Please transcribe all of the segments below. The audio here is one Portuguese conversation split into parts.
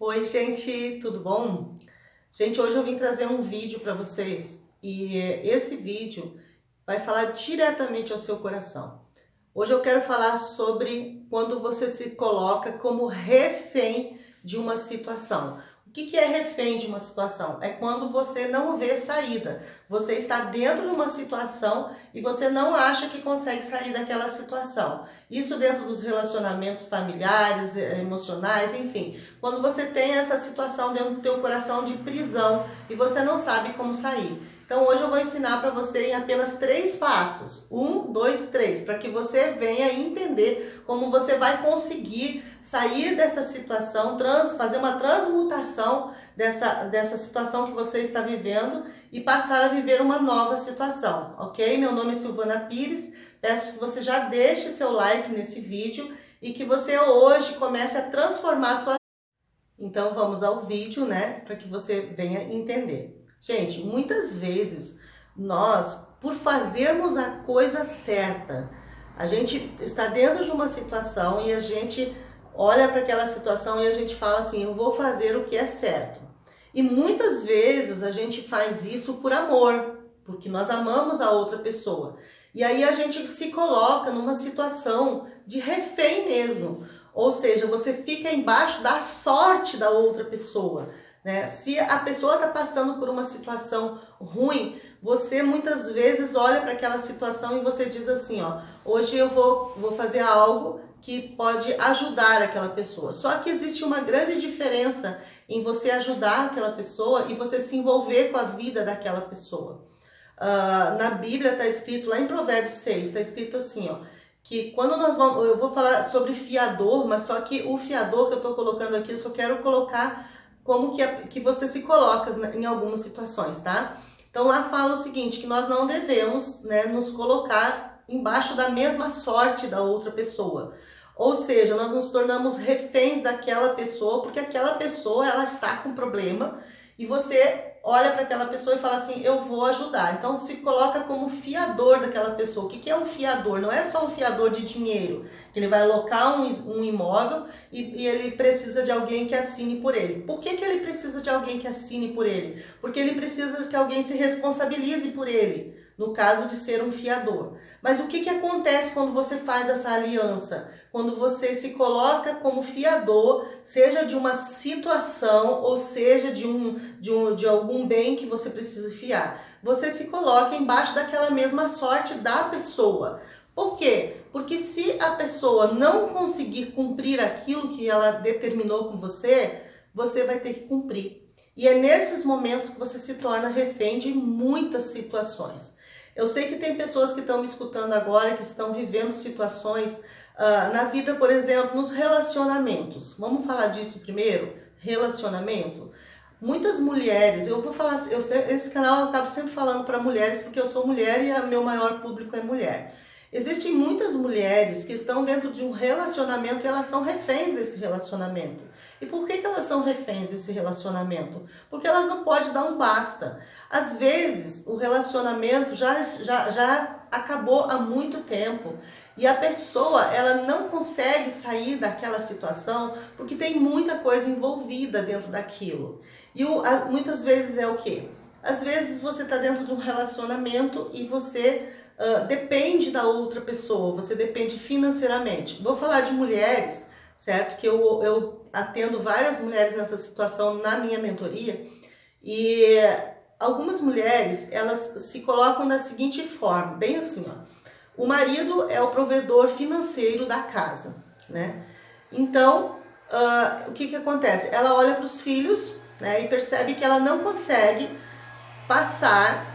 Oi, gente, tudo bom? Gente, hoje eu vim trazer um vídeo para vocês e esse vídeo vai falar diretamente ao seu coração. Hoje eu quero falar sobre quando você se coloca como refém de uma situação. O que é refém de uma situação? É quando você não vê saída. Você está dentro de uma situação e você não acha que consegue sair daquela situação. Isso dentro dos relacionamentos familiares, emocionais, enfim. Quando você tem essa situação dentro do teu coração de prisão e você não sabe como sair. Então hoje eu vou ensinar para você em apenas 3 passos. 1, 2, 3, para que você venha entender como você vai conseguir sair dessa situação, fazer uma transmutação dessa situação que você está vivendo e passar a viver uma nova situação, ok? Meu nome é Silvana Pires, peço que você já deixe seu like nesse vídeo e que você hoje comece a transformar a sua vida. Então vamos ao vídeo, né, para que você venha entender. Gente, muitas vezes nós, por fazermos a coisa certa, a gente está dentro de uma situação e a gente olha para aquela situação e a gente fala assim, eu vou fazer o que é certo. E muitas vezes a gente faz isso por amor, porque nós amamos a outra pessoa. E aí a gente se coloca numa situação de refém mesmo. Ou seja, você fica embaixo da sorte da outra pessoa, né? Se a pessoa está passando por uma situação ruim, você muitas vezes olha para aquela situação e você diz assim, ó, hoje eu vou fazer algo que pode ajudar aquela pessoa. Só que existe uma grande diferença em você ajudar aquela pessoa e você se envolver com a vida daquela pessoa. Na Bíblia está escrito, lá em Provérbios 6, está escrito assim, ó, que quando nós vamos, eu vou falar sobre fiador, mas só que o fiador que eu estou colocando aqui, eu só quero colocar como que você se coloca em algumas situações, tá? Então lá fala o seguinte, que nós não devemos, né, nos colocar embaixo da mesma sorte da outra pessoa. Ou seja, nós nos tornamos reféns daquela pessoa, porque aquela pessoa, ela está com problema, e você olha para aquela pessoa e fala assim, eu vou ajudar. Então se coloca como fiador daquela pessoa. O que é um fiador? Não é só um fiador de dinheiro, que ele vai alocar um imóvel e ele precisa de alguém que assine por ele. Por que ele precisa de alguém que assine por ele? Porque ele precisa que alguém se responsabilize por ele, no caso de ser um fiador. Mas o que acontece quando você faz essa aliança? Quando você se coloca como fiador, seja de uma situação ou seja de algum bem que você precisa fiar. Você se coloca embaixo daquela mesma sorte da pessoa. Por quê? Porque se a pessoa não conseguir cumprir aquilo que ela determinou com você, você vai ter que cumprir. E é nesses momentos que você se torna refém de muitas situações. Eu sei que tem pessoas que estão me escutando agora, que estão vivendo situações na vida, por exemplo, nos relacionamentos. Vamos falar disso primeiro? Relacionamento. Muitas mulheres, eu vou falar, esse canal eu acabo sempre falando para mulheres, porque eu sou mulher e o meu maior público é mulher. Existem muitas mulheres que estão dentro de um relacionamento e elas são reféns desse relacionamento. E por que elas são reféns desse relacionamento? Porque elas não podem dar um basta. Às vezes, o relacionamento já acabou há muito tempo e a pessoa ela não consegue sair daquela situação porque tem muita coisa envolvida dentro daquilo. E muitas vezes é o quê? Às vezes você está dentro de um relacionamento e você depende da outra pessoa, você depende financeiramente. Vou falar de mulheres, certo? Que eu atendo várias mulheres nessa situação na minha mentoria e algumas mulheres, elas se colocam da seguinte forma, bem assim, ó. O marido é o provedor financeiro da casa, né? Então, o que acontece? Ela olha para os filhos, né, e percebe que ela não consegue passar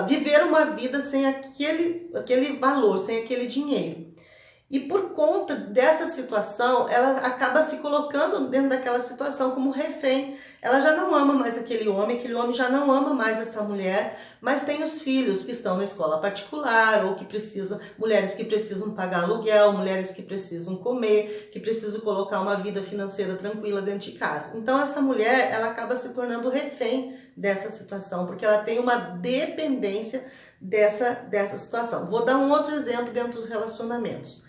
viver uma vida sem aquele valor, sem aquele dinheiro. E por conta dessa situação, ela acaba se colocando dentro daquela situação como refém. Ela já não ama mais aquele homem já não ama mais essa mulher, mas tem os filhos que estão na escola particular, ou que precisam, mulheres que precisam pagar aluguel, mulheres que precisam comer, que precisam colocar uma vida financeira tranquila dentro de casa. Então essa mulher, ela acaba se tornando refém dessa situação, porque ela tem uma dependência dessa situação. Vou dar um outro exemplo dentro dos relacionamentos.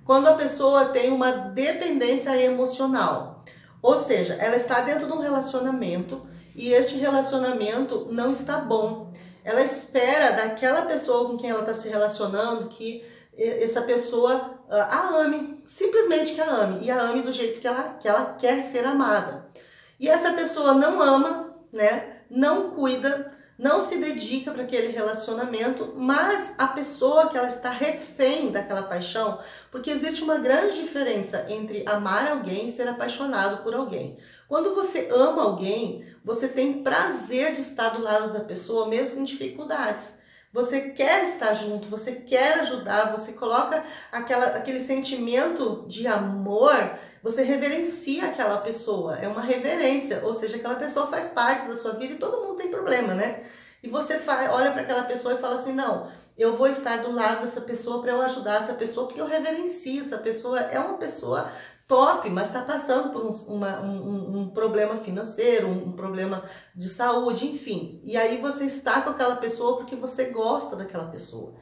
Quando a pessoa tem uma dependência emocional, Ou seja, ela está dentro de um relacionamento e este relacionamento não está bom. Ela espera daquela pessoa com quem ela está se relacionando que essa pessoa a ame, simplesmente que a ame, e a ame do jeito que ela quer ser amada. E essa pessoa não ama, né? Não cuida, não se dedica para aquele relacionamento, mas a pessoa que ela está refém daquela paixão, porque existe uma grande diferença entre amar alguém e ser apaixonado por alguém. Quando você ama alguém, você tem prazer de estar do lado da pessoa, mesmo em dificuldades. Você quer estar junto, você quer ajudar, você coloca aquele sentimento de amor, você reverencia aquela pessoa, é uma reverência, ou seja, aquela pessoa faz parte da sua vida e todo mundo tem problema, né? E você olha para aquela pessoa e fala assim, não, eu vou estar do lado dessa pessoa para eu ajudar essa pessoa, porque eu reverencio essa pessoa, é uma pessoa top, mas está passando por um problema financeiro, um problema de saúde, enfim. E aí você está com aquela pessoa porque você gosta daquela pessoa.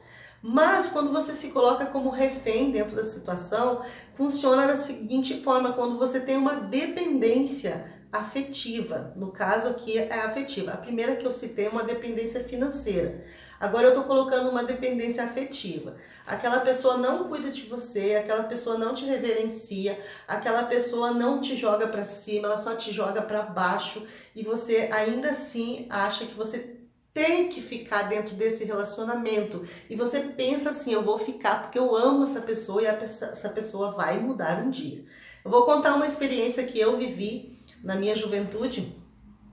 Mas quando você se coloca como refém dentro da situação, funciona da seguinte forma, quando você tem uma dependência afetiva. No caso aqui é afetiva. A primeira que eu citei é uma dependência financeira. Agora eu estou colocando uma dependência afetiva. Aquela pessoa não cuida de você, aquela pessoa não te reverencia, aquela pessoa não te joga para cima, ela só te joga para baixo e você ainda assim acha que você tem que ficar dentro desse relacionamento. E você pensa assim, eu vou ficar porque eu amo essa pessoa e essa pessoa vai mudar um dia. Eu vou contar uma experiência que eu vivi na minha juventude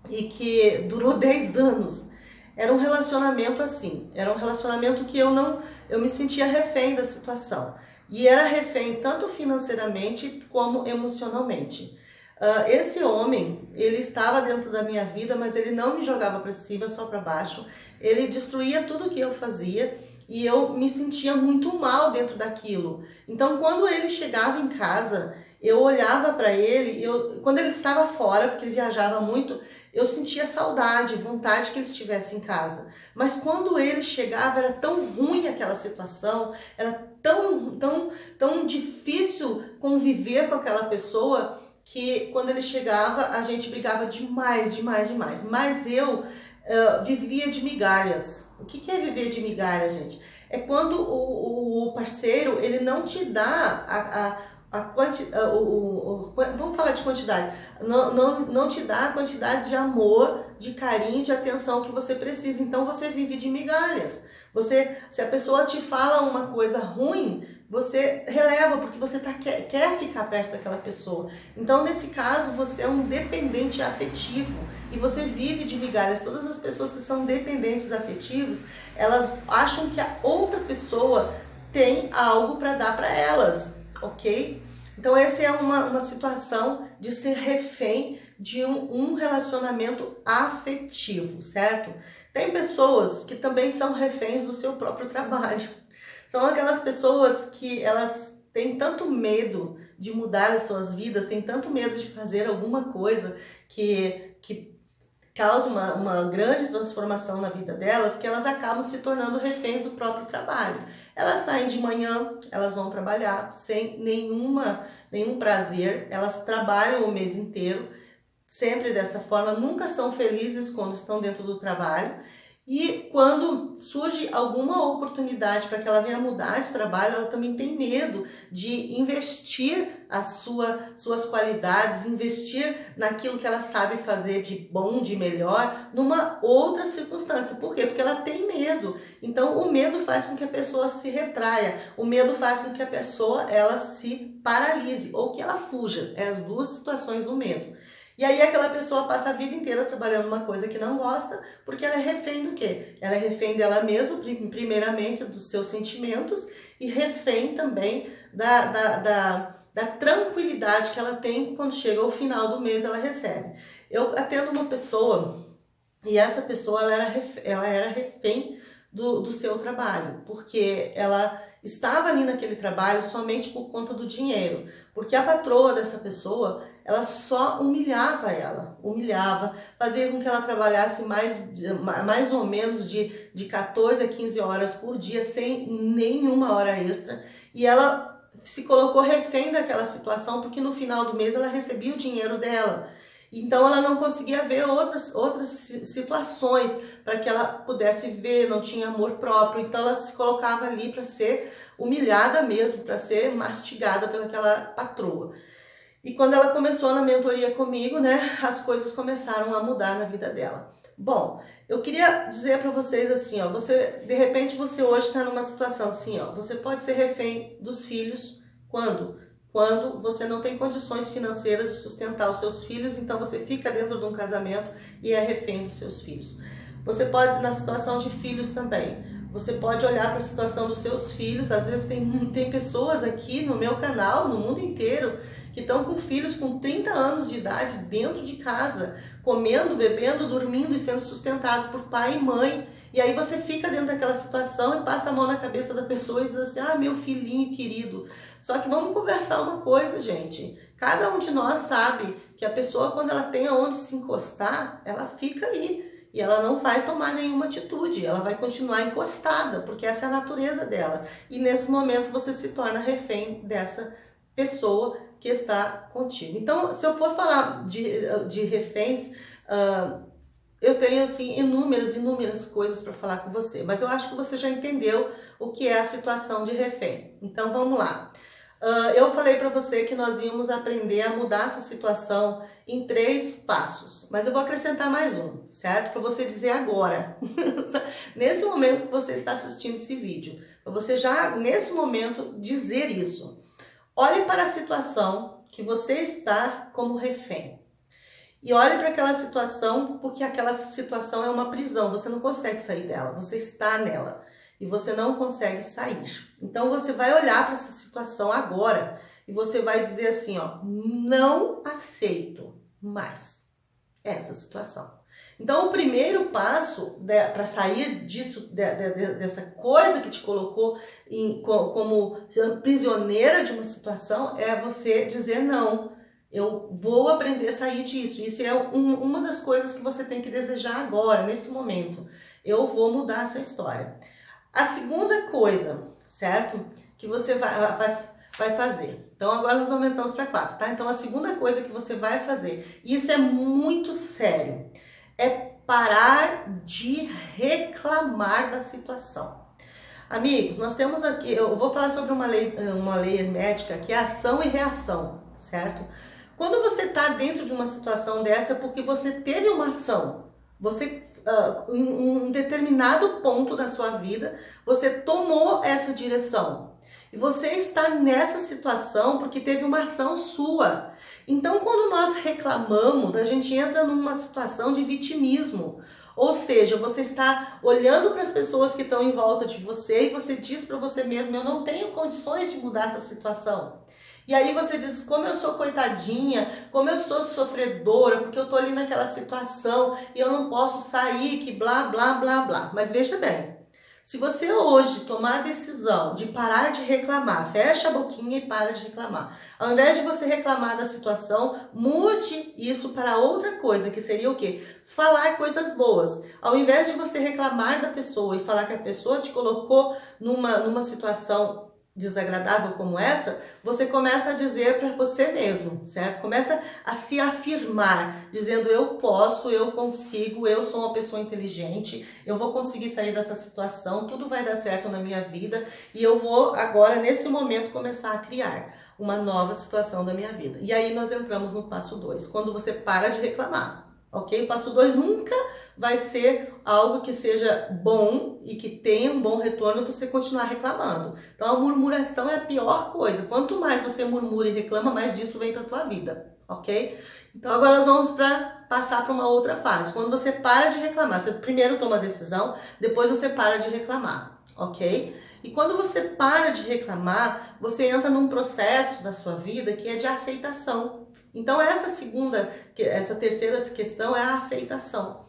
e que durou 10 anos. Era um relacionamento assim, era um relacionamento que eu me sentia refém da situação. E era refém tanto financeiramente como emocionalmente. Esse homem, ele estava dentro da minha vida, mas ele não me jogava para cima, só para baixo. Ele destruía tudo que eu fazia e eu me sentia muito mal dentro daquilo. Então, quando ele chegava em casa, eu olhava para ele, quando ele estava fora, porque ele viajava muito, eu sentia saudade, vontade que ele estivesse em casa. Mas quando ele chegava, era tão ruim aquela situação, era tão difícil conviver com aquela pessoa, que quando ele chegava, a gente brigava demais. Mas eu vivia de migalhas. O que é viver de migalhas, gente? É quando o parceiro, ele não te dá vamos falar de quantidade, não te dá a quantidade de amor, de carinho, de atenção que você precisa, então você vive de migalhas. Se a pessoa te fala uma coisa ruim, você releva, porque você quer ficar perto daquela pessoa. Então, nesse caso, você é um dependente afetivo e você vive de migalhas. Todas as pessoas que são dependentes afetivos, elas acham que a outra pessoa tem algo para dar para elas, ok? Então, essa é uma situação de ser refém de um relacionamento afetivo, certo? Tem pessoas que também são reféns do seu próprio trabalho. São aquelas pessoas que elas têm tanto medo de mudar as suas vidas, têm tanto medo de fazer alguma coisa que causa uma grande transformação na vida delas, que elas acabam se tornando reféns do próprio trabalho. Elas saem de manhã, elas vão trabalhar sem nenhum prazer, elas trabalham o mês inteiro, sempre dessa forma, nunca são felizes quando estão dentro do trabalho. E quando surge alguma oportunidade para que ela venha mudar de trabalho, ela também tem medo de investir as suas qualidades, investir naquilo que ela sabe fazer de bom, de melhor, numa outra circunstância. Por quê? Porque ela tem medo. Então, o medo faz com que a pessoa se retraia, o medo faz com que a pessoa ela se paralise ou que ela fuja. É as duas situações do medo. E aí aquela pessoa passa a vida inteira trabalhando uma coisa que não gosta, porque ela é refém do quê? Ela é refém dela mesma, primeiramente, dos seus sentimentos, e refém também da tranquilidade que ela tem quando chega ao final do mês, ela recebe. Eu atendo uma pessoa, e essa pessoa ela era refém do seu trabalho, porque ela estava ali naquele trabalho somente por conta do dinheiro, porque a patroa dessa pessoa, ela só humilhava, fazia com que ela trabalhasse mais ou menos de 14 a 15 horas por dia, sem nenhuma hora extra, e ela se colocou refém daquela situação, porque no final do mês ela recebia o dinheiro dela. Então ela não conseguia ver outras situações para que ela pudesse ver, não tinha amor próprio. Então ela se colocava ali para ser humilhada mesmo, para ser mastigada pelaquela patroa. E quando ela começou na mentoria comigo, né, as coisas começaram a mudar na vida dela. Bom, eu queria dizer para vocês assim, ó, de repente você hoje está numa situação assim, ó, você pode ser refém dos filhos quando você não tem condições financeiras de sustentar os seus filhos, então você fica dentro de um casamento e é refém dos seus filhos. Você pode, na situação de filhos também, você pode olhar para a situação dos seus filhos. Às vezes tem pessoas aqui no meu canal, no mundo inteiro, que estão com filhos com 30 anos de idade dentro de casa, comendo, bebendo, dormindo e sendo sustentado por pai e mãe. E aí você fica dentro daquela situação e passa a mão na cabeça da pessoa e diz assim, ah, meu filhinho querido. Só que vamos conversar uma coisa, gente. Cada um de nós sabe que a pessoa, quando ela tem aonde se encostar, ela fica aí. E ela não vai tomar nenhuma atitude, ela vai continuar encostada, porque essa é a natureza dela. E nesse momento você se torna refém dessa pessoa que está contigo. Então, se eu for falar de reféns, eu tenho assim inúmeras coisas para falar com você, mas eu acho que você já entendeu o que é a situação de refém. Então vamos lá. Eu falei para você que nós íamos aprender a mudar essa situação em 3 passos, mas eu vou acrescentar mais um, certo? Para você dizer agora, nesse momento que você está assistindo esse vídeo, para você já nesse momento dizer isso. Olhe para a situação que você está como refém. E olhe para aquela situação, porque aquela situação é uma prisão, você não consegue sair dela, você está nela e você não consegue sair. Então você vai olhar para essa situação agora e você vai dizer assim, ó, não aceito mais essa situação. Então o primeiro passo para sair disso, dessa coisa que te colocou como prisioneira de uma situação, é você dizer não. Eu vou aprender a sair disso. Isso é uma das coisas que você tem que desejar agora, nesse momento. Eu vou mudar essa história. A segunda coisa, certo? Que você vai fazer. Então, agora nós aumentamos para 4, tá? Então, a segunda coisa que você vai fazer, isso é muito sério, é parar de reclamar da situação. Amigos, nós temos aqui, eu vou falar sobre uma lei hermética, que é ação e reação, certo? Quando você está dentro de uma situação dessa, é porque você teve uma ação, você, em um determinado ponto da sua vida, você tomou essa direção. E você está nessa situação porque teve uma ação sua. Então, quando nós reclamamos, a gente entra numa situação de vitimismo. Ou seja, você está olhando para as pessoas que estão em volta de você e você diz para você mesmo, eu não tenho condições de mudar essa situação. E aí você diz, como eu sou coitadinha, como eu sou sofredora, porque eu tô ali naquela situação e eu não posso sair, que blá, blá, blá, blá. Mas veja bem, se você hoje tomar a decisão de parar de reclamar, fecha a boquinha e para de reclamar. Ao invés de você reclamar da situação, mude isso para outra coisa, que seria o quê? Falar coisas boas. Ao invés de você reclamar da pessoa e falar que a pessoa te colocou numa situação desagradável como essa, você começa a dizer para você mesmo, certo? Começa a se afirmar, dizendo eu posso, eu consigo, eu sou uma pessoa inteligente, eu vou conseguir sair dessa situação, tudo vai dar certo na minha vida e eu vou agora, nesse momento, começar a criar uma nova situação da minha vida. E aí nós entramos no passo 2, quando você para de reclamar. Ok? O passo 2 nunca vai ser algo que seja bom e que tenha um bom retorno você continuar reclamando. Então a murmuração é a pior coisa. Quanto mais você murmura e reclama, mais disso vem para a tua vida. Ok? Então agora nós vamos passar para uma outra fase. Quando você para de reclamar, você primeiro toma a decisão, depois você para de reclamar. Ok? E quando você para de reclamar, você entra num processo da sua vida que é de aceitação. Então essa terceira questão é a aceitação.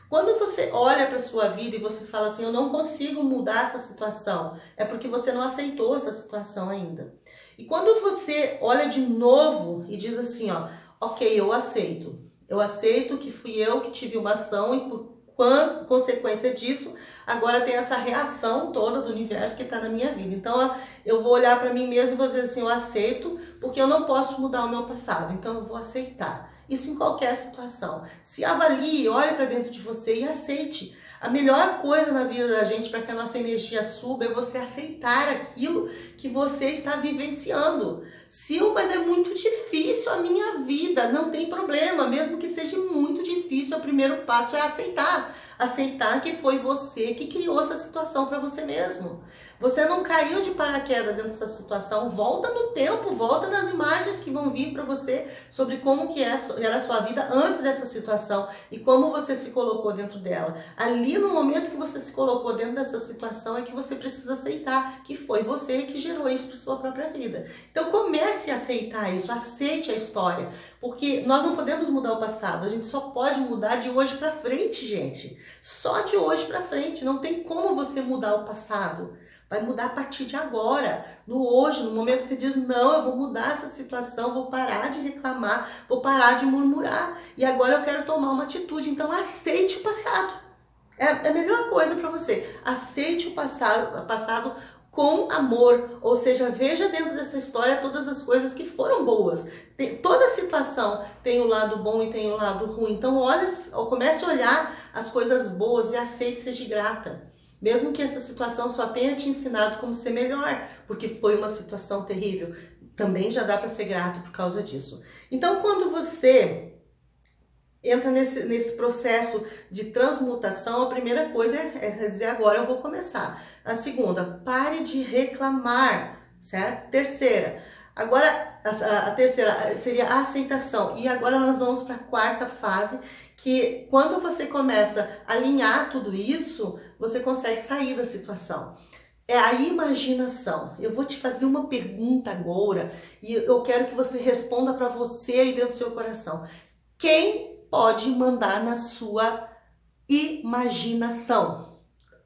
Quando você olha para a sua vida e você fala assim, eu não consigo mudar essa situação, é porque você não aceitou essa situação ainda. E quando você olha de novo e diz assim, ó, ok, eu aceito que fui eu que tive uma ação e consequência disso, agora tem essa reação toda do universo que está na minha vida. Então eu vou olhar para mim mesmo e vou dizer assim, eu aceito, porque eu não posso mudar o meu passado, então eu vou aceitar. Isso em qualquer situação. Se avalie, olhe para dentro de você e aceite. A melhor coisa na vida da gente para que a nossa energia suba é você aceitar aquilo que você está vivenciando. Mas é muito difícil a minha vida, não tem problema, mesmo que seja muito difícil, o primeiro passo é aceitar. Aceitar que foi você que criou essa situação para você mesmo. Você não caiu de paraquedas dentro dessa situação. Volta no tempo, volta nas imagens que vão vir para você sobre como que era a sua vida antes dessa situação e como você se colocou dentro dela. Ali no momento que você se colocou dentro dessa situação é que você precisa aceitar que foi você que gerou isso para sua própria vida. Então comece a aceitar isso, aceite a história, porque nós não podemos mudar o passado, a gente só pode mudar de hoje para frente, gente. Só de hoje para frente, não tem como você mudar o passado. Vai mudar a partir de agora, no hoje, no momento que você diz, não, eu vou mudar essa situação, vou parar de reclamar, vou parar de murmurar, e agora eu quero tomar uma atitude. Então aceite o passado. É a melhor coisa para você. Aceite o passado com amor, ou seja, veja dentro dessa história todas as coisas que foram boas. Toda situação tem o lado bom e tem o lado ruim. Então comece a olhar as coisas boas e aceite, seja grata. Mesmo que essa situação só tenha te ensinado como ser melhor, porque foi uma situação terrível, também já dá para ser grato por causa disso. Então, quando você entra nesse processo de transmutação, a primeira coisa é dizer, agora eu vou começar. A segunda, pare de reclamar, certo? Terceira, agora a terceira seria a aceitação. E agora nós vamos para a quarta fase, que quando você começa a alinhar tudo isso, você consegue sair da situação. É a imaginação. Eu vou te fazer uma pergunta agora e eu quero que você responda para você aí dentro do seu coração. Quem pode mandar na sua imaginação?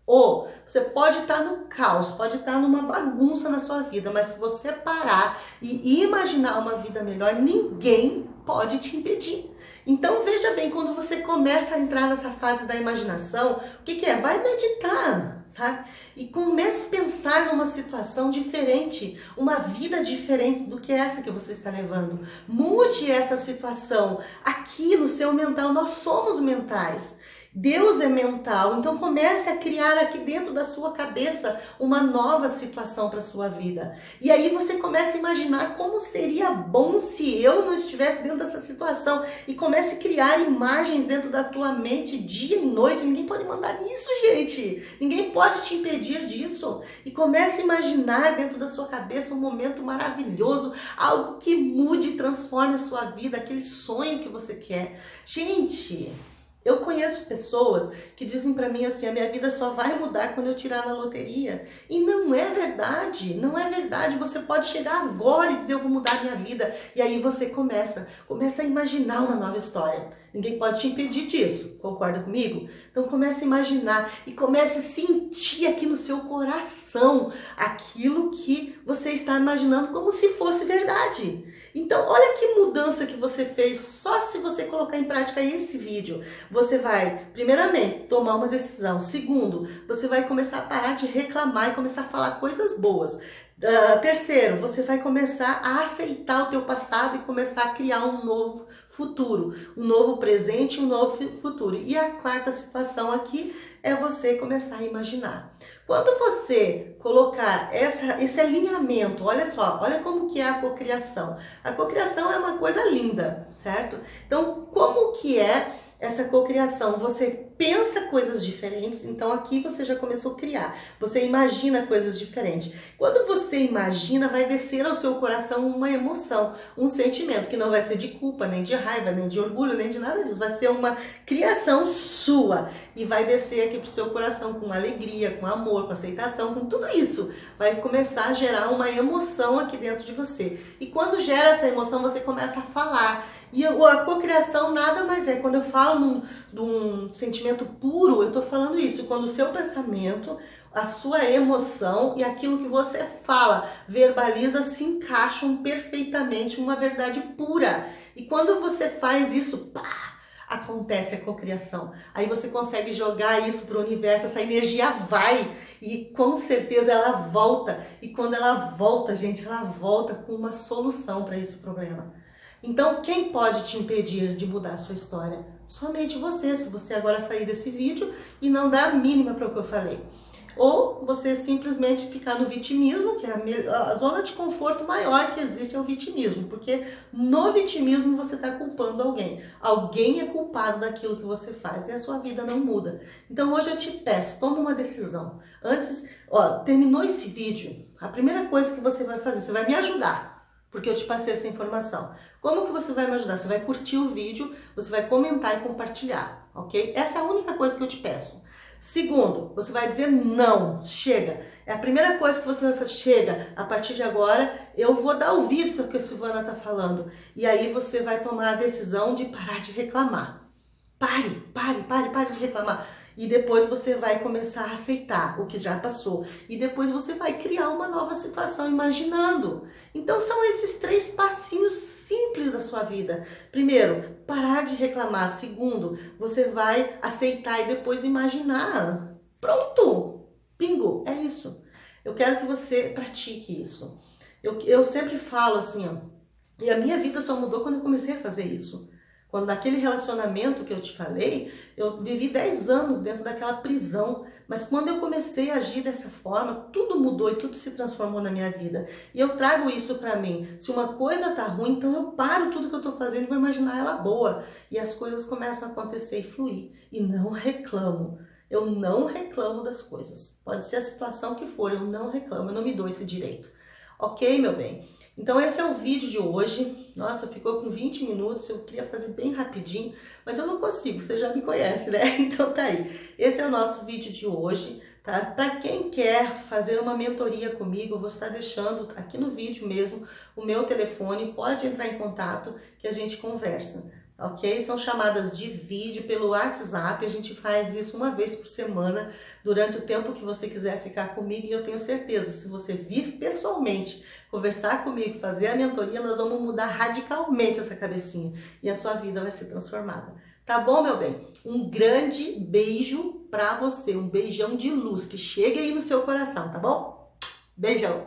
Ou você pode estar no caos, pode estar numa bagunça na sua vida, mas se você parar e imaginar uma vida melhor, ninguém pode te impedir. Então veja bem, quando você começa a entrar nessa fase da imaginação, o que é? Vai meditar, sabe? E comece a pensar numa situação diferente, uma vida diferente do que essa que você está levando. Mude essa situação aqui no seu mental, nós somos mentais. Deus é mental, então comece a criar aqui dentro da sua cabeça uma nova situação para a sua vida. E aí você começa a imaginar como seria bom se eu não estivesse dentro dessa situação. E comece a criar imagens dentro da tua mente dia e noite. Ninguém pode mandar nisso, gente. Ninguém pode te impedir disso. E comece a imaginar dentro da sua cabeça um momento maravilhoso, algo que mude e transforme a sua vida, aquele sonho que você quer. Gente, eu conheço pessoas que dizem pra mim assim, a minha vida só vai mudar quando eu tirar na loteria. E não é verdade, não é verdade. Você pode chegar agora e dizer, eu vou mudar minha vida. E aí você começa a imaginar uma nova história. Ninguém pode te impedir disso, concorda comigo? Então comece a imaginar e comece a sentir aqui no seu coração aquilo que você está imaginando como se fosse verdade. Então olha que mudança que você fez só se você colocar em prática esse vídeo. Você vai, primeiramente, tomar uma decisão. Segundo, você vai começar a parar de reclamar e começar a falar coisas boas. Terceiro, você vai começar a aceitar o teu passado e começar a criar um novo futuro, um novo presente e um novo futuro. E a quarta situação aqui é você começar a imaginar. Quando você colocar esse alinhamento, olha só, olha como que é a cocriação. A cocriação é uma coisa linda, certo? Então, como que é essa cocriação? Você pensa coisas diferentes, então aqui você já começou a criar. Você imagina coisas diferentes. Quando você imagina, vai descer ao seu coração uma emoção, um sentimento que não vai ser de culpa, nem de raiva, nem de orgulho, nem de nada disso. Vai ser uma criação sua e vai descer aqui pro seu coração com alegria, com amor, com aceitação, com tudo isso. Vai começar a gerar uma emoção aqui dentro de você. E quando gera essa emoção, você começa a falar. E a cocriação nada mais é. Quando eu falo de um sentimento puro, eu estou falando isso. Quando o seu pensamento, a sua emoção e aquilo que você fala, verbaliza, se encaixam perfeitamente em uma verdade pura. E quando você faz isso, pá, acontece a cocriação. Aí você consegue jogar isso para o universo, essa energia vai e com certeza ela volta. E quando ela volta, gente, ela volta com uma solução para esse problema. Então, quem pode te impedir de mudar a sua história? Somente você, se você agora sair desse vídeo e não dar a mínima para o que eu falei. Ou você simplesmente ficar no vitimismo, que é a zona de conforto maior que existe é o vitimismo, porque no vitimismo você está culpando alguém. Alguém é culpado daquilo que você faz e a sua vida não muda. Então hoje eu te peço, toma uma decisão. Antes, terminou esse vídeo, a primeira coisa que você vai fazer, você vai me ajudar, porque eu te passei essa informação. Como que você vai me ajudar? Você vai curtir o vídeo, você vai comentar e compartilhar, ok? Essa é a única coisa que eu te peço. Segundo, você vai dizer não, chega. É a primeira coisa que você vai fazer, chega, a partir de agora eu vou dar ouvidos ao que a Silvana está falando. E aí você vai tomar a decisão de parar de reclamar. Pare de reclamar. E depois você vai começar a aceitar o que já passou. E depois você vai criar uma nova situação, imaginando. Então são esses 3 passinhos simples da sua vida. Primeiro, parar de reclamar. Segundo, você vai aceitar e depois imaginar. Pronto! Bingo! É isso. Eu quero que você pratique isso. Eu sempre falo assim, e a minha vida só mudou quando eu comecei a fazer isso. Quando naquele relacionamento que eu te falei, eu vivi 10 anos dentro daquela prisão. Mas quando eu comecei a agir dessa forma, tudo mudou e tudo se transformou na minha vida. E eu trago isso pra mim. Se uma coisa tá ruim, então eu paro tudo que eu tô fazendo e vou imaginar ela boa. E as coisas começam a acontecer e fluir. E não reclamo. Eu não reclamo das coisas. Pode ser a situação que for, eu não reclamo, eu não me dou esse direito. Ok, meu bem? Então esse é o vídeo de hoje. Nossa, ficou com 20 minutos, eu queria fazer bem rapidinho, mas eu não consigo, você já me conhece, né? Então tá aí. Esse é o nosso vídeo de hoje, tá? Para quem quer fazer uma mentoria comigo, eu vou estar deixando aqui no vídeo mesmo o meu telefone, pode entrar em contato que a gente conversa. Ok? São chamadas de vídeo pelo WhatsApp, a gente faz isso uma vez por semana, durante o tempo que você quiser ficar comigo, e eu tenho certeza, se você vir pessoalmente, conversar comigo, fazer a mentoria, nós vamos mudar radicalmente essa cabecinha, e a sua vida vai ser transformada. Tá bom, meu bem? Um grande beijo pra você, um beijão de luz, que chegue aí no seu coração, tá bom? Beijão!